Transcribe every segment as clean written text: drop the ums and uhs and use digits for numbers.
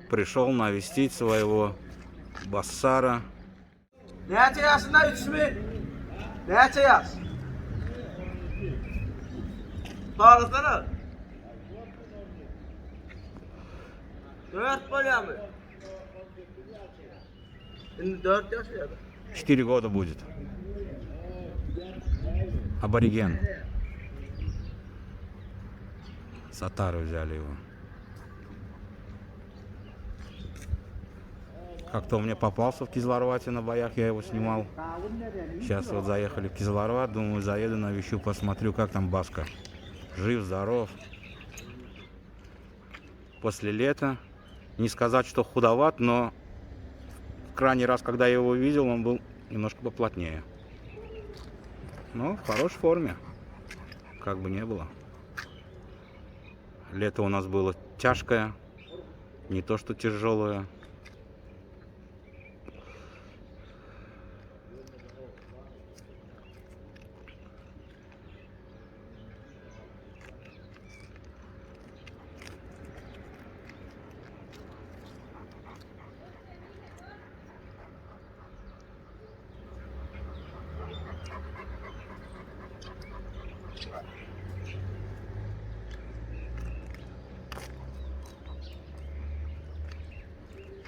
пришел навестить своего Бассара. Neçə yaşında üçümü? Neçə yaş? Bağlasana. 4 boya mı? Şimdi 4 yaş ya da. 4 года будет. Абориген. Сатары взяли его. Как-то он мне попался в Кизларвате на боях, я его снимал. Сейчас вот заехали в Кизларват, думаю, заеду, навещу, посмотрю, как там Баска. Жив, здоров. После лета. Не сказать, что худоват, но в крайний раз, когда я его видел, он был немножко поплотнее. Но в хорошей форме. Как бы не было. Лето у нас было тяжкое. Не то, что тяжелое.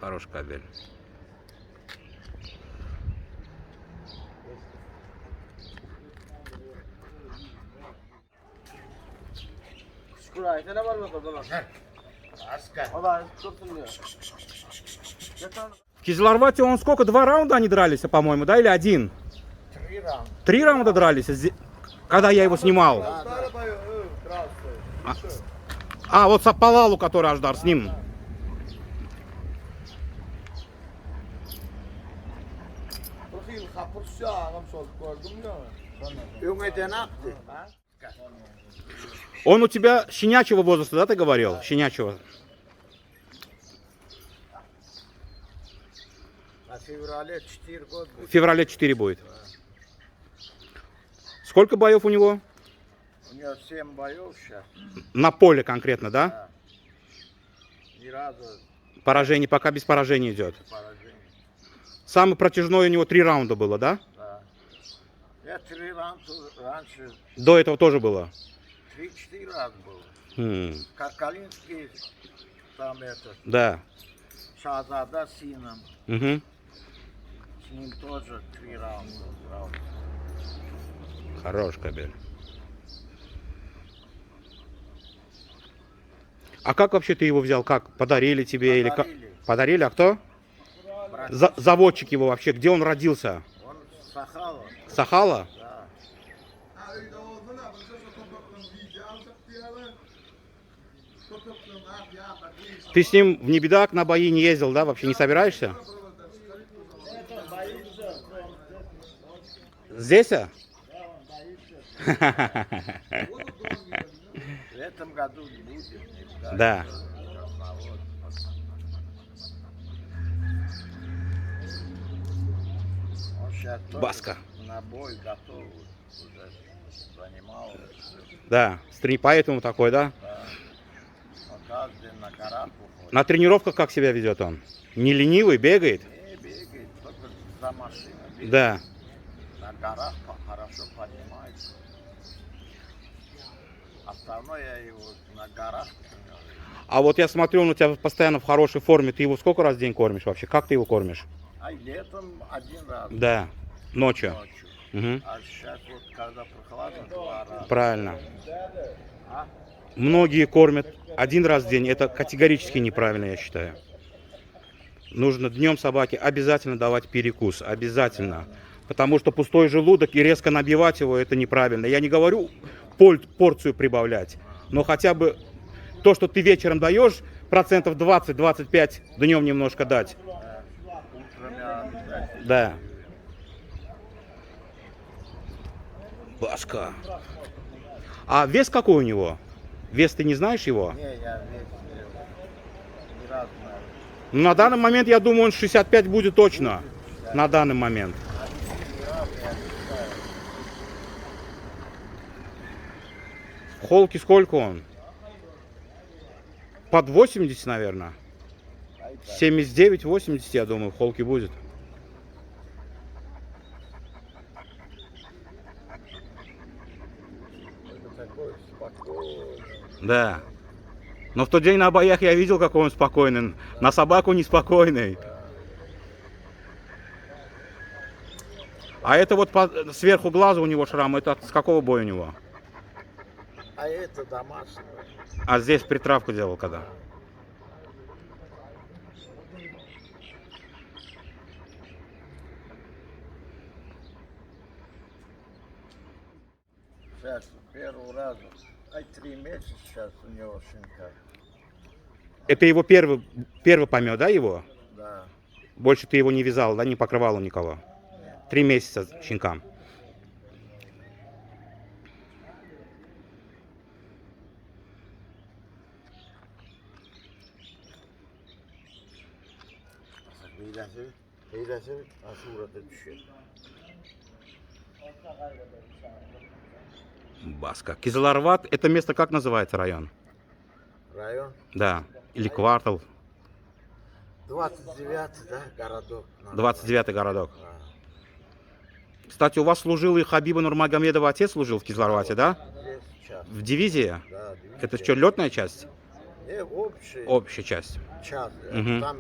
Хороший кабель. Şuraya ne var mı orada lan? Allah tutsun diyor. В Кизларвате он сколько? 2 раунда они дрались, по-моему, да? Или 1? 3 раунда. 3 раунда дрались, когда я его снимал. Вот Сапалалу, который Аждар, с ним. Он у тебя щенячьего возраста, да, ты говорил? Щенячьего. В феврале 4 будет. Сколько боев у него? У него 7 боев сейчас. На поле конкретно, да? Ни разу Поражение, пока без поражения идет. поражение. Самый протяжной у него 3 раунда было, да? Да. Я 3 раунда раньше, До этого тоже было. 3-4 раза был. Хм, Калинский, там это, да. Шахзада с сыном. Угу. С ним тоже 3 раунда брал. Хорош кабель. А как вообще ты его взял? Как? Подарили тебе или как? Подарили. Подарили? А кто? Брат, Заводчик его вообще. Где он родился? он с Сахала. Сахала? Да. Ты с ним в Небедак на бои не ездил, да? Вообще не собираешься? Здесь? В этом году будет. Да. Он сейчас тоже Баска. на бой готов. Уже занимался. Да. Поэтому такой, да? Он каждый день на горах уходит. На тренировках как себя ведет он? Не ленивый, бегает? Не бегает, только за машиной бегает. Да. На горах хорошо поднимается. Остальное я его на горах тренирую. А вот я смотрю, он у тебя постоянно в хорошей форме. Ты его сколько раз в день кормишь вообще? Как ты его кормишь? А летом 1 раз. Да. Ночью. Ночью. Угу. А сейчас вот когда прохладно, 2 раза. Правильно. А? Многие кормят 1 раз в день. Это категорически неправильно, я считаю. Нужно днем собаке обязательно давать перекус. Обязательно. Потому что пустой желудок и резко набивать его, это неправильно. Я не говорю порцию прибавлять. Но хотя бы то, что ты вечером даешь, процентов 20-25 днем немножко дать. Утром я обязательно. Да. Баска. А вес какой у него? Вес ты не знаешь его? Не, я весь не раз знаю. Ну, на данный момент, я думаю, он 65 будет точно. На данный момент. Холки сколько он? Под 80, наверное. Айта. 79-80, я думаю, в холке будет. Это такой спокойный. Да. Но в тот день на боях я видел, какой он спокойный. На собаку неспокойный. А это вот сверху глаза у него шрам. Это с какого боя у него? А это домашний. А здесь притравку делал когда? Сейчас первый раз. 3 месяца сейчас у него щенка. Это его первый помет, да, его? Да. Больше ты его не вязал, да, не покрывал никого? 3 месяца щенкам. Hilesi Asura'da düşüyor. Баска. Кизларват, это место как называется район? Район Да. Или квартал? 29, да, городок. 29-й городок. Да. Кстати, у вас служил и Хабиба Нурмагомедова отец служил в Кизларвате, да? Здесь час. В дивизии? Да, Это что, летная часть? не общий Общая часть. час. Мгм. Там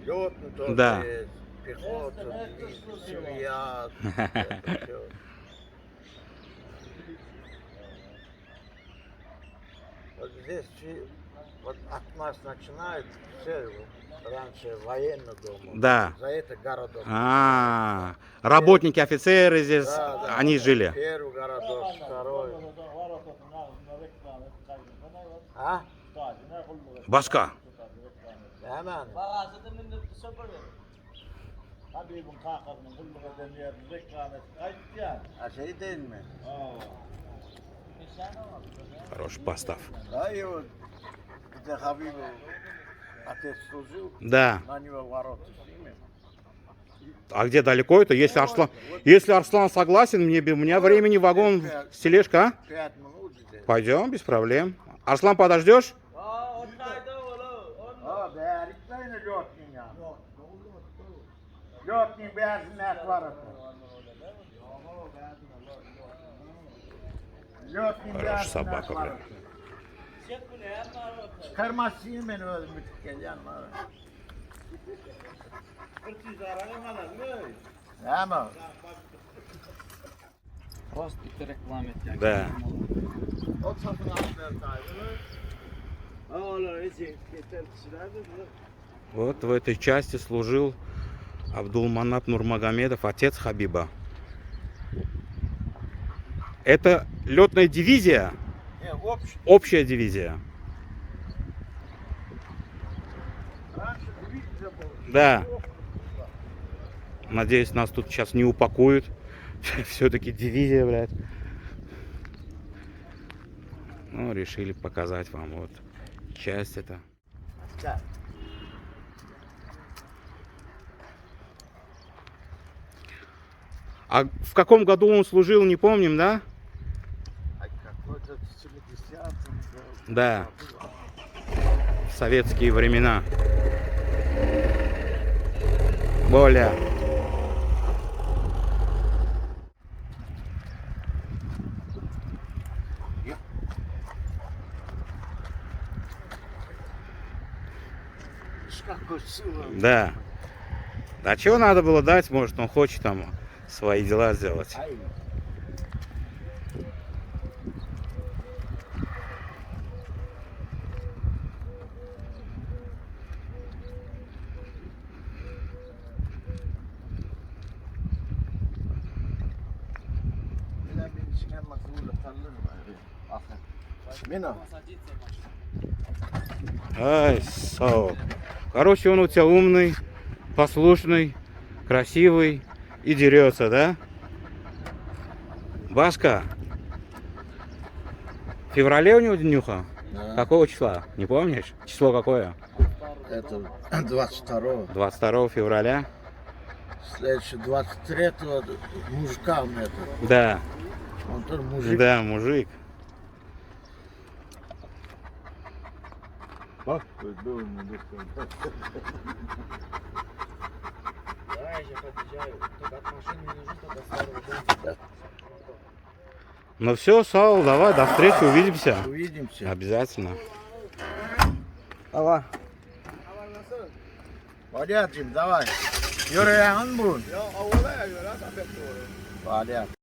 летный тоже Да. есть, пехота, дивизия, связь, это всё. Вот здесь вот от нас начинает все раньше военный дом. Да. За это городок. Работники, офицеры здесь, Да, да. они жили. Первый городок, второй. А? Баска. Hemen. А şey değil mi? Хороший постав. Hayır o. Bir de Habib ateş tuzu. Да. На него ворота değil mi? А где далеко это? Если Арслан согласен, у меня времени вагон, тележка, а? 5 минут здесь. Пойдем, без проблем. Арслан, подождешь? Aa değerliklerini lotnin ya. Lotnin beyazın net var orada. Lotnin Хорошая beyazın собака, net var бля. orada. Çıkarmazsın beni öyle müthiş yanına. Ama Просто рекламе. Да. o satın aldılar sahibi. Вот в этой части служил Абдулманап Нурмагомедов, отец Хабиба. Это летная дивизия, Ne общий. общая дивизия. Раньше divizya bu. Да. Надеюсь, нас тут сейчас не упакуют. Все-таки дивизия, блядь. Ну, решили показать вам вот часть это. Gel. А в каком году он служил, не помним, да? Ay какой-то 70-м году. Да. В советские времена. Более. Какой сила. Да. А чего надо было дать? Может, он хочет там свои дела сделать. Ay. Öyle bir işken makbule kalır mı? Aferin. Mina. Ай, сок. Короче, он у тебя умный, послушный, красивый и дерется, да? Баска. В феврале у него днюха? Какого числа? Не помнишь? Число какое? Это 22-го. 22 февраля? Следующий 23-го мужикам это. Да. Он тоже мужик. Да, мужик. Bak, böyle Только от машины не нужно, только старого дома. Ну все, Саул, давай, до встречи, увидимся. Увидимся. Обязательно. Давай. Пойдем, давай. Yürüyen bu. Ya, avvala ya, sampai turun. Pojďme.